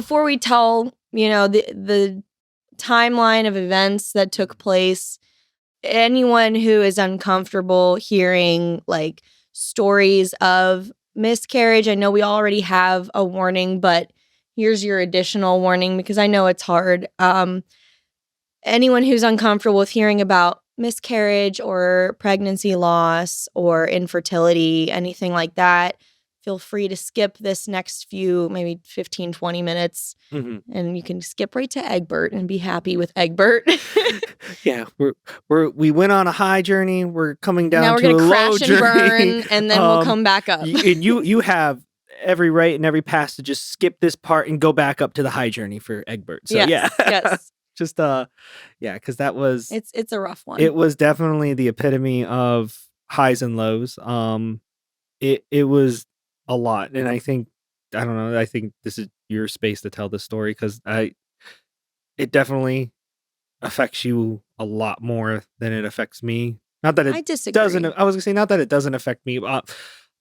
before we tell, the timeline of events that took place, anyone who is uncomfortable hearing like stories of miscarriage, I know we already have a warning, but here's your additional warning because I know it's hard. Anyone who's uncomfortable with hearing about miscarriage or pregnancy loss or infertility, anything like that, feel free to skip this next few, maybe 15, 20 minutes. And you can skip right to Egbert and be happy with Egbert. Yeah, we went on a high journey. We're coming down now we're to gonna a crash low and journey. burn, and then we'll come back up. And you have every right and every pass to just skip this part and go back up to the high journey for Egbert. So yes. Just because that was it's a rough one. It was definitely the epitome of highs and lows. It was a lot, and I think this is your space to tell the story because it definitely affects you a lot more than it affects me. Not that I it disagree. doesn't. I was gonna say not that it doesn't affect me.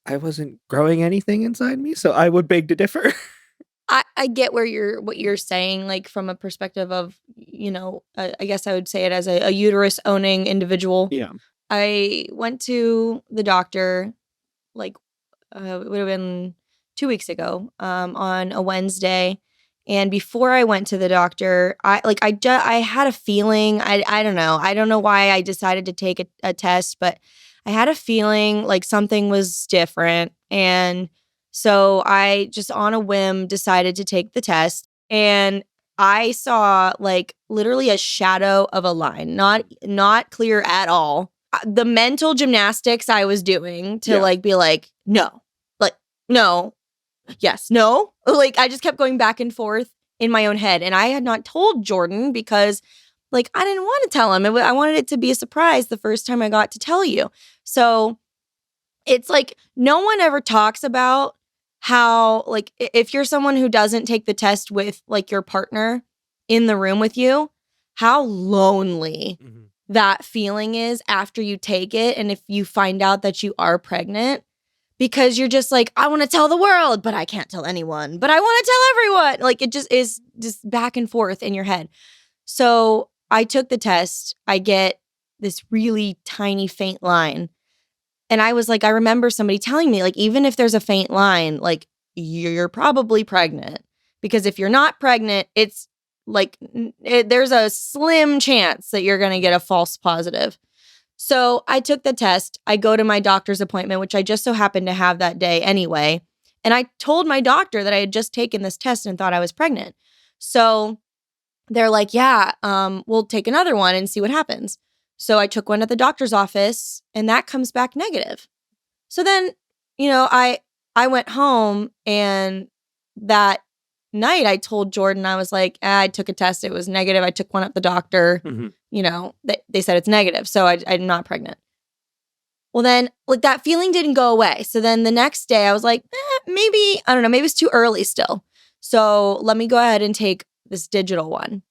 I wasn't growing anything inside me, so I would beg to differ. I get what you're saying, like from a perspective of, I guess I would say it as a uterus owning individual. Yeah. I went to the doctor, like it would have been 2 weeks ago, on a Wednesday. And before I went to the doctor, I had a feeling, I don't know. I don't know why I decided to take a test, but I had a feeling like something was different. And so I just on a whim decided to take the test. And I saw like literally a shadow of a line, not clear at all. The mental gymnastics I was doing to like be like, no, like, no, yes, no. Like I just kept going back and forth in my own head. And I had not told Jordan because like I didn't want to tell him. I wanted it to be a surprise the first time I got to tell you. So it's like no one ever talks about how like if you're someone who doesn't take the test with like your partner in the room with you, how lonely that feeling is after you take it. And if you find out that you are pregnant, because you're just like, I want to tell the world, but I can't tell anyone, but I want to tell everyone. Like it just is just back and forth in your head. So I took the test. I get this really tiny faint line. And I was like, I remember somebody telling me, like, even if there's a faint line, like, you're probably pregnant. Because if you're not pregnant, it's like, there's a slim chance that you're going to get a false positive. So I took the test. I go to my doctor's appointment, which I just so happened to have that day anyway. And I told my doctor that I had just taken this test and thought I was pregnant. So they're like, yeah, we'll take another one and see what happens. So I took one at the doctor's office and that comes back negative. So then, I went home and that night I told Jordan, I was like, I took a test. It was negative. I took one at the doctor. They said it's negative. So I'm not pregnant. Well, then like that feeling didn't go away. So then the next day I was like, maybe, I don't know, maybe it's too early still. So let me go ahead and take this digital one.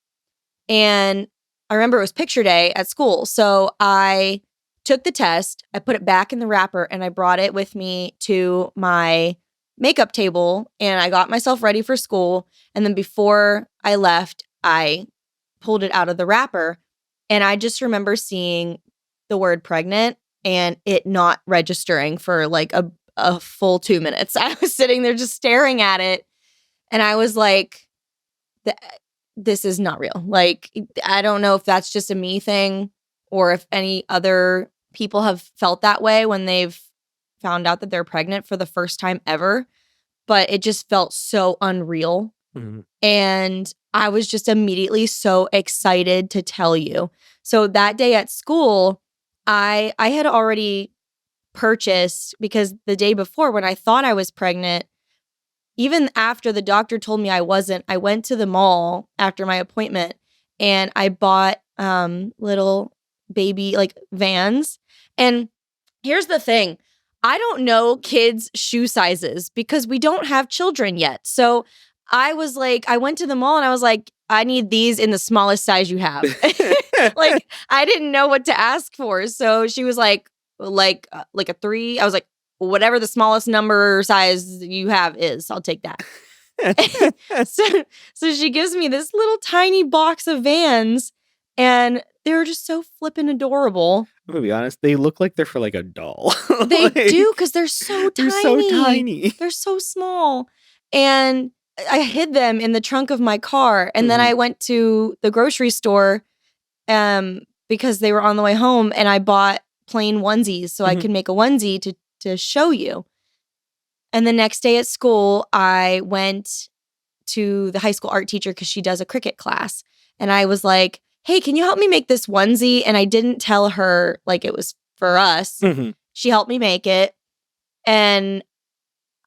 And I remember it was picture day at school. So I took the test, I put it back in the wrapper, and I brought it with me to my makeup table, and I got myself ready for school. And then before I left, I pulled it out of the wrapper, and I just remember seeing the word pregnant and it not registering for like a full 2 minutes. I was sitting there just staring at it, and I was like, this is not real. Like, I don't know if that's just a me thing or if any other people have felt that way when they've found out that they're pregnant for the first time ever. But it just felt so unreal. And I was just immediately so excited to tell you. So that day at school, I had already purchased, because the day before when I thought I was pregnant, even after the doctor told me I wasn't, I went to the mall after my appointment and I bought little baby like Vans. And here's the thing. I don't know kids' shoe sizes because we don't have children yet. So I was like, I went to the mall and I was like, I need these in the smallest size you have. Like, I didn't know what to ask for. So she was like a 3. I was like, whatever the smallest number size you have is, I'll take that. So she gives me this little tiny box of Vans, and they were just so flippin' adorable. I'm gonna be honest, they look like they're for like a doll. They Like, do, because they're so tiny. They're so tiny. They're so small. And I hid them in the trunk of my car. And then I went to the grocery store because they were on the way home, and I bought plain onesies so I could make a onesie to show you. And the next day at school, I went to the high school art teacher because she does a cricket class. And I was like, hey, can you help me make this onesie? And I didn't tell her like it was for us. She helped me make it. And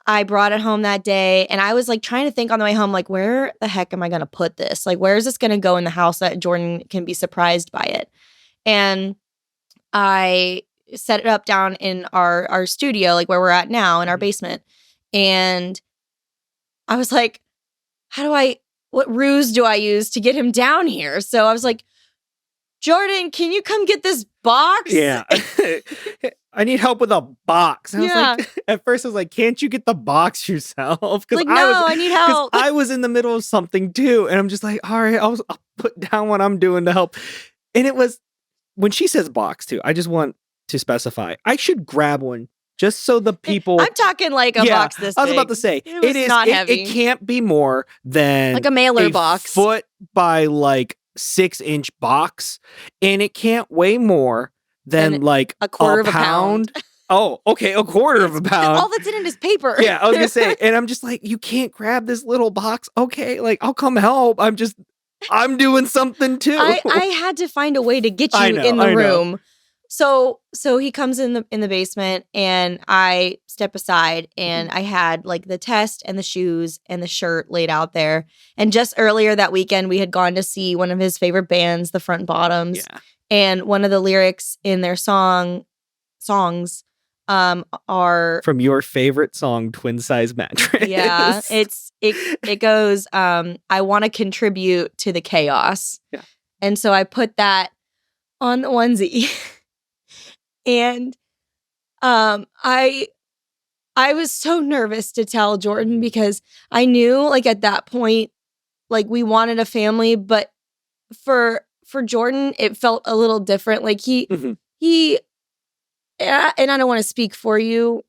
I brought it home that day. And I was like trying to think on the way home, like, where the heck am I going to put this? Like, where is this going to go in the house that Jordan can be surprised by it? And I set it up down in our studio, like where we're at now in our basement. And I was like, what ruse do I use to get him down here? So I was like, Jordan, can you come get this box? Yeah. I need help with a box. And I was like, at first I was like, can't you get the box yourself? Like, no, I need help. I was in the middle of something too. And I'm just like, all right, I'll put down what I'm doing to help. And it was, when she says box too, I just want to specify, I should grab one just so the people. I'm talking like a box this big. I was about to say, it is not heavy. It can't be more than like a mailer box. Foot by like 6-inch box. And it can't weigh more than like a quarter of a pound. Oh, okay, a quarter of a pound. All that's in it is paper. Yeah, I was gonna say, and I'm just like, you can't grab this little box. Okay, like I'll come help. I'm doing something too. I had to find a way to get you in the room. So he comes in the basement, and I step aside, and I had like the test and the shoes and the shirt laid out there. And just earlier that weekend, we had gone to see one of his favorite bands, the Front Bottoms. Yeah. And one of the lyrics in their songs are from your favorite song, Twin Size Mattress. Yeah, it goes, I want to contribute to the chaos. Yeah. And so I put that on the onesie. And I was so nervous to tell Jordan because I knew like at that point, like we wanted a family, but for Jordan, it felt a little different. Like he, and I don't want to speak for you.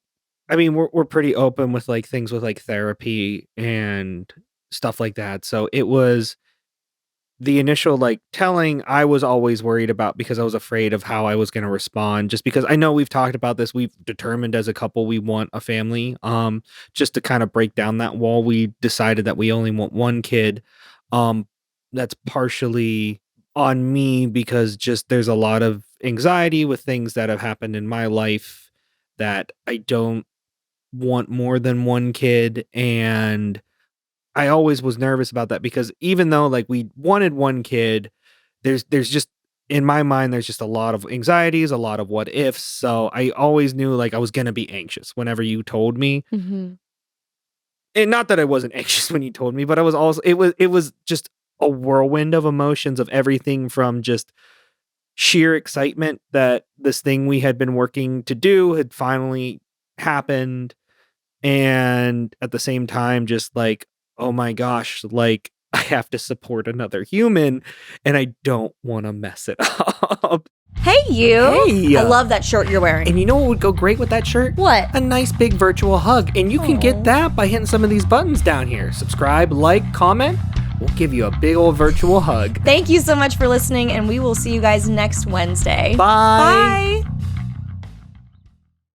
I mean, we're pretty open with like things with like therapy and stuff like that. So it was the initial like telling I was always worried about because I was afraid of how I was going to respond, just because I know we've talked about this. We've determined as a couple, we want a family. Just to kind of break down that wall, we decided that we only want one kid. That's partially on me because just there's a lot of anxiety with things that have happened in my life that I don't want more than one kid. And I always was nervous about that because even though like we wanted one kid, there's just in my mind, there's just a lot of anxieties, a lot of what ifs. So I always knew like I was going to be anxious whenever you told me. And not that I wasn't anxious when you told me, but I was also, it was just a whirlwind of emotions of everything from just sheer excitement that this thing we had been working to do had finally happened. And at the same time, just like, oh my gosh, like I have to support another human and I don't want to mess it up. Hey, you. Hey. I love that shirt you're wearing. And you know what would go great with that shirt? What? A nice big virtual hug. And you can get that by hitting some of these buttons down here. Subscribe, like, comment. We'll give you a big old virtual hug. Thank you so much for listening, and we will see you guys next Wednesday. Bye. Bye.